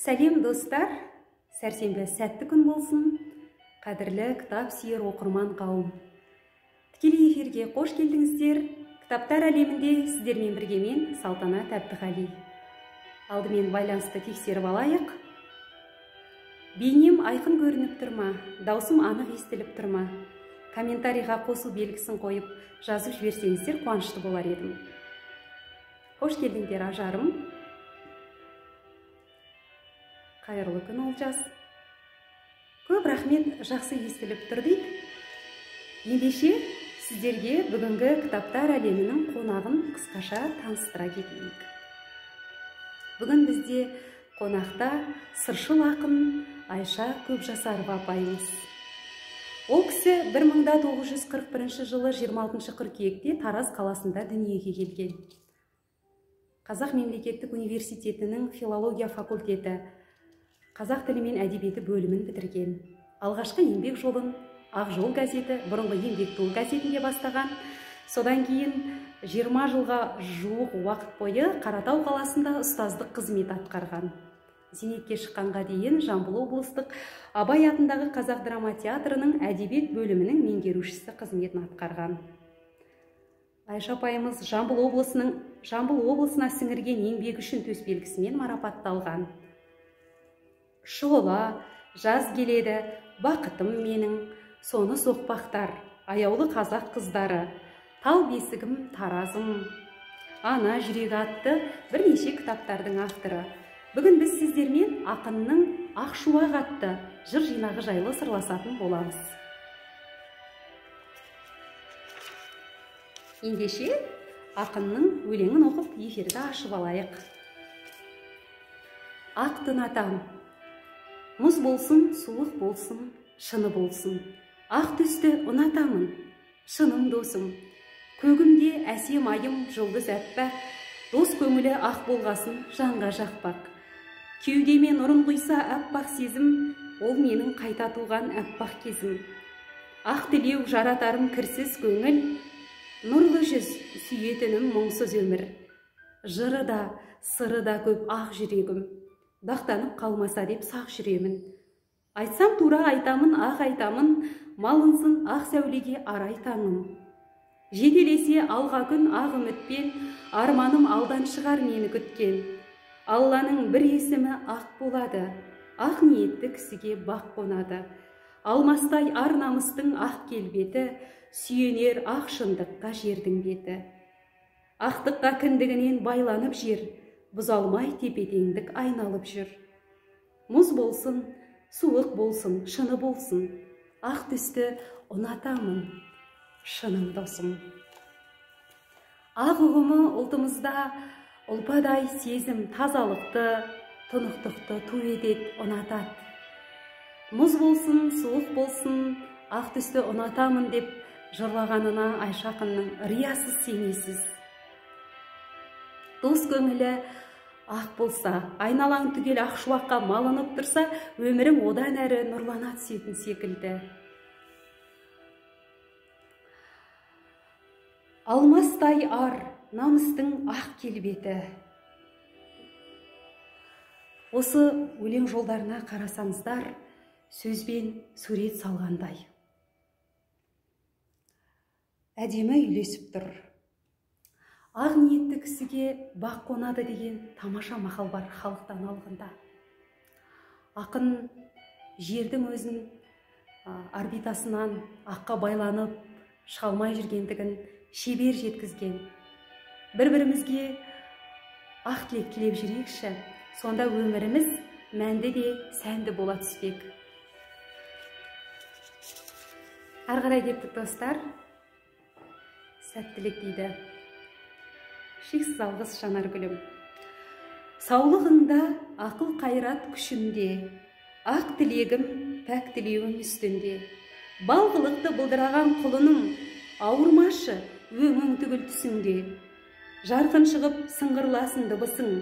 Сәлем достар, сәрсенбі сәтті күн болсын, қадірлі кітап сүйер оқырман қауым. Тікелей эфирге қош келдіңіздер. Кітаптар әлемінде сіздермен бірге мен Салтанат Әбдіғали. Алдымен байланысты тексеріп алайық. Бейнем айқын көрініп тұрма, даусым анық естіліп тұрма. Комментарийға қосу белгісін қойып, жазып жіберсеңіздер қуанышты болар едім. Қош келдіңдер ажарым. Қайырлы күн Олжас. Көп рахмет, жақсы естіліп тұр дейді. Ендеше сіздерге бүгінгі кітаптар әлемінің қонағын қысқаша таныстыра кетейік. Бүгін бізде қонақта сыршыл ақын Айша Көпжасарова апайымыз. Ол кісі 1941 жылы 26 қыркүйекте Тараз қаласында дүниеге келген. Қазақ мемлекеттік университетінің филология факультеті Қазақ тілі мен әдебиеті бөлімін бітірген. Алғашқы еңбек жолын Ақ жол газеті, бұрынғы Еңбек туы газетінде бастаған. Содан кейін 20 жылға жуық уақыт бойы Қаратау қаласында ұстаздық қызмет атқарған. Зейнетке шыққанға дейін Жамбыл облыстық Абай атындағы Қазақ драма театрының әдебиет бөлімінің меңгерушісі қызметін атқарған. Айша апайымыз Жамбыл облысына сіңірген еңбегі үшін төсбелгісімен марапатталған. Шұғыла, жаз келеді, бақытым менің, соны соқпақтар, аяулы қазақ қыздары, тал бесігім, таразым, ана жүрегі атты бірнеше кітаптардың авторы. Бүгін біз сіздермен ақынның Ақшуақ атты жыр жинағы жайлы сырласатын боламыз. Ендеше ақынның өлеңін оқып эфирді ашып алайық. Ақ түн атам, мұз болсын, суық болсын, шыны болсын. Ақ түсті ұнатамын, шыным досым. Көгімде әсем айым, жұлдыз әппақ, дос көңілі ақ болғасын жанға жақпақ. Кеудеме нұрын құйса әппақ сезім, ол менің қайта туған әппақ кезім. Ақ тілеу жаратарым кірсіз көңіл, нұрлы жүз сүйетінім мұңсыз өмір. Жыры да, сыры да көп ақ жүрегім. Дақтанып қалмаса деп сақ жүремін. Айтсам тура айтамын, ақ айтамын, малынсын ақ сәулеге арай таңым. Жетелесе алға күн ақ үмітпен, арманым алдан шығар мені күткен. Алланың бір есімі ақ болады, ақ ниетті кісіге бақ қонады. Алмастай ар намыстың ақ келбеті, сүйенер ақ шындыққа жердің беті. Ақтыққа кіндігінен байланып жер, бұзалмай тепетеңдік айналып жүр. Мұз болсын, суық болсын, шыны болсын, ақ түсті ұнатамын, шыным досым. Ақ ұғымы ұлтымызда ұлпадай сезім тазалықты, тұнықтықты ту етет, ұнатады. Мұз болсын, суық болсын, ақ түсті ұнатамын деп жырлағанына Айша ақынның риясыз сенесіз. Дос көңілі ақ болса, айналаң түгел ақ шуаққа малынып тұрса, өмірің одан әрі нұрлана түсетін секілді. Алмастай ар, намыстың ақ келбеті. Осы өлең жолдарына қарасаңыздар, сөзбен сурет салғандай. Әдемі үйлесіп тұр. Ақ ниетті кісіге бақ қонады деген тамаша мақал бар халықтан алғанда. Ақын жердің өзін орбитасынан аққа байланып шалмай жүргендігін шебер жеткізген. Бір-бірімізге ақ тілек тілеп жүрейікші, сонда өміріміз мәнді де сәнді бола түспек. Ары қарай кеттік достар. Сәттілік дейді. Шексіз алғыс жанар гүлім. Саулығыңда ақыл қайрат күшінде, ақ тілегім пәк тілеуім үстінде. Балғылықты бұлдыраған құлыным, ауырмашы өңің түгіл түсіңде. Жарқын шығып сыңғырласын дыбысың,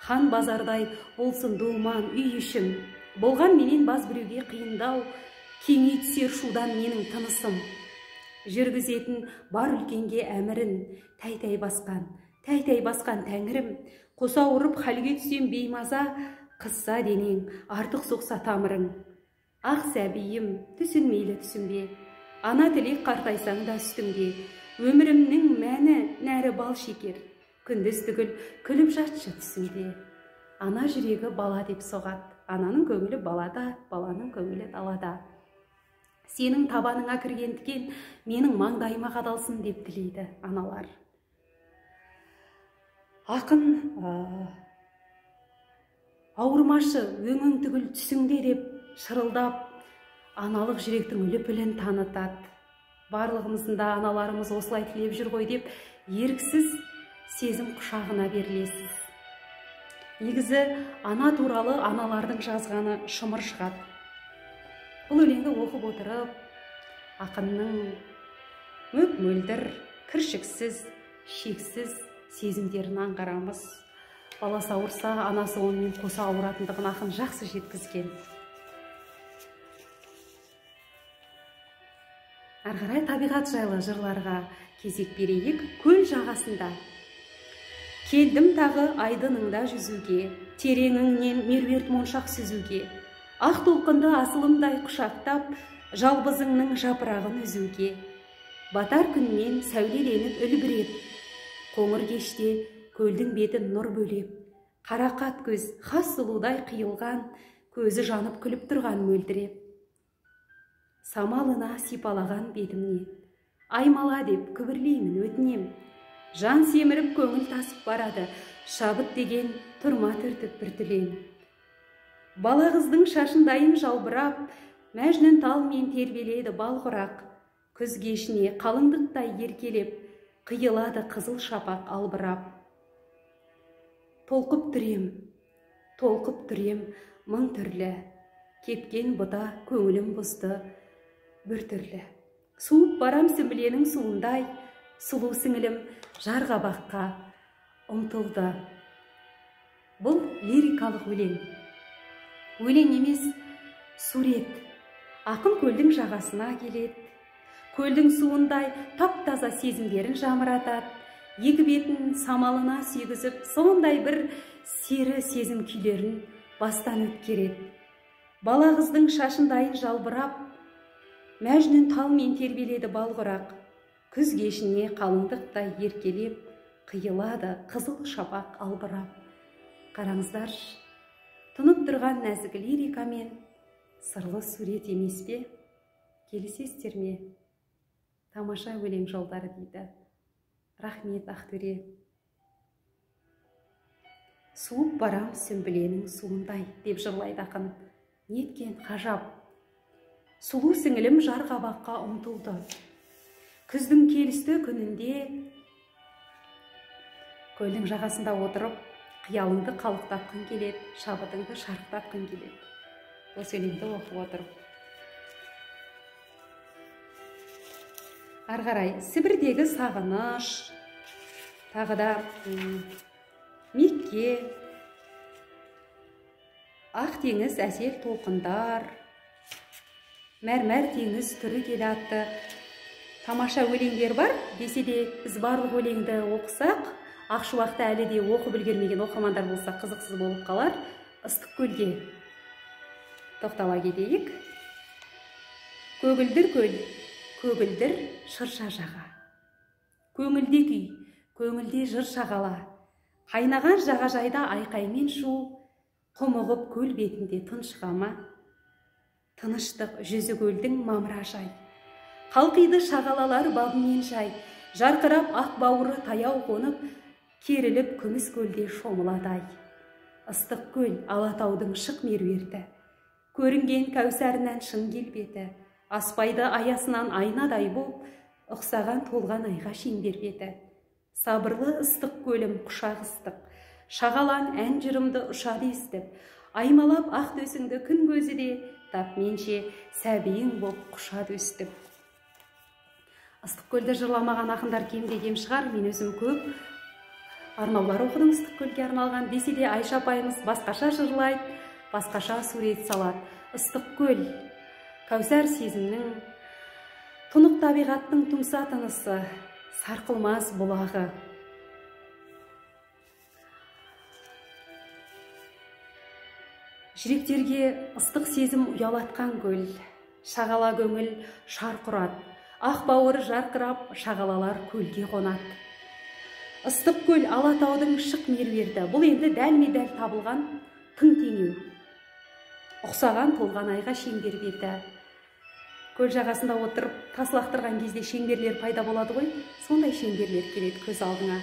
хан базардай болсын думан үй ішім. Болған менен баз біреуге қиындау, кеңей түсер шудан менің тынысым. Жүргізетін бар үлкенге әмірін, тәй-тәй басқан тәңірім, қоса ұрып халге түсем беймаза, Қызса денең, артық соқса тамырың. Ақ сәбиім, түсінмейлі түсінбе. Ана тілек қартайсаң да үстіңде. Өмірімнің мәні нәрі бал шекер. Күндіз түгіл күліп жатшы түсімде. Ана жүрегі бала деп соғады. Ананың көңілі балада, баланың көңілі далада. Сенің табаныңа кірген тікен менің маңдайыма қадалсын деп тілейді аналар. Ақын ауырмашы өңің түгіл түсіңде деп шырылдап, аналық жүректің үліпілін танытады. Барлығымыздың да аналарымыз осылай тілеп жүр ғой деп, еріксіз сезім құшағына берілесіз. Негізі ана туралы аналардың жазғаны шымыр шығады. Бұл өлеңді оқып отырып, ақынның мөп-мөлдір, кіршіксіз, шексіз сезімдерін аңғарамыз. Баласы ауырса, анасы онымен қоса ауыратындығын ақын жақсы жеткізген. Арғарай табиғат жайлы жырларға кезек берейік. Көл жағасында. Келдім тағы айдыныңда жүзуге, тереңіңнен меруерт моншақ сүзуге. Ақ толқынды асылымдай құшақтап, жалбызыңның жапырағын үзуге. Батар күнмен сәулеленіп үлбіреп, қоңыр кеште көлдің бетін нұр бөлеп, қарақат көз хас сұлудай қиылған, көзі жанып күліп тұрған мөлдіреп. Самалына сипалаған бетімнен, аймала деп күбірлеймін өтінем. Жан семіріп көңіл тасып барады, шабыт деген тұрма түртіп бір түлен. Бала қыздың шашындайын жалбырап, мәжнүн талмен тербеледі бал құрақ. Күз кешіне қалыңдықтай еркелеп, қиылады қызыл шапақ албырап. Толқып түрем мың түрлі, кепкен бұта көңілім бұзды бір түрлі. Суып барам сүмбіленің суындай, сұлу сіңілім жарғабаққа ұмтылды. Бұл лирикалық өлең. Өлең емес, сурет. Ақын көлдің жағасына келеді. Көлдің суындай тап-таза сезімдерін жамыратады. Екі бетін самалына сүйгізіп, сондай бір сері сезім күйлерін бастан өткереді. Бала қыздың шашындайын жалбырап, мәжнүн талмен тербеледі бал құрақ. Күз кешіне қалыңдықтай еркелеп, қиылады қызыл шапақ албырап. Қараңыздар, тұнып тұрған нәзік лирика мен сырлы сурет емес пе? Келісесіздер ме? Тамаша өлең жолдары дейді. Рахмет, Ақтөре. Суып барам сүмбіленің суындай деп жырлайды ақын. Неткен қажап. Сұлу сіңілім жарғабаққа ұмтылды. Күздің келісті күнінде көлдің жағасында отырып, қиялыңды қалықтатқың келеді, шабытыңды шарықтатқың келеді. Осы өлеңді оқып отырып. Арғарай, Сібірдегі сағыныш, тағы да Мекке, ақ теңіз әсел толқындар, мәрмәр теңіз түрі келе атты тамаша өлеңдер бар. Десе де біз барлық өлеңді оқысақ, Ақшуақты әлі де оқып үлгермеген оқырмандар болса қызықсыз болып қалар. Ыстық көлге тоқтала кетейік. Көгілдір көл, көгілдір шырша жаға. Көңілде күй, көңілде жыр шағала. Қайнаған жағажайда айқаймен шу, құмығып көл бетінде тыншығама. Тыныштық жүзі көлдің мамыражай. Қалқиды шағалалар бабымен жай, жарқырап ақ бауыры таяу қонып, керіліп күміс көлде шомыладай. Ыстық көл Алатаудың шық меруерті, көрінген кәусәрінен шын келбеті, аспайды аясынан айнадай боп, ұқсаған толған айға шеңбер беті. Сабырлы ыстық көлім құшақ ыстық, шағалан ән жырымды ұшады естіп, аймалап ақ төсіңді күн көзі де, тап менше сәбиің боп құшады өстіп. Ыстық көлді жырламаған ақындар кемде кем шығар, мен өзім көп арнаулар оқыдым ыстық көлге арналған. Десе де Айша апайымыз басқаша жырлайды, басқаша сурет салады. Ыстық көл, кәусар сезімнің, тұнық табиғаттың тұмса тынысы, сарқылмас бұлағы. Жүректерге ыстық сезім ұялатқан көл, шағала көңіл шарқ ұрады, ақ бауыры жарқырап, шағалалар көлге қонады. Ыстық көл Алатаудың шық меруерді, бұл енді дәлме-дәл табылған тың теңеу. Ұқсаған толған айға шеңбер берді. Көл жағасында отырып, тас лақтырған кезде шеңберлер пайда болады ғой, сондай шеңберлер келеді көз алдыңа.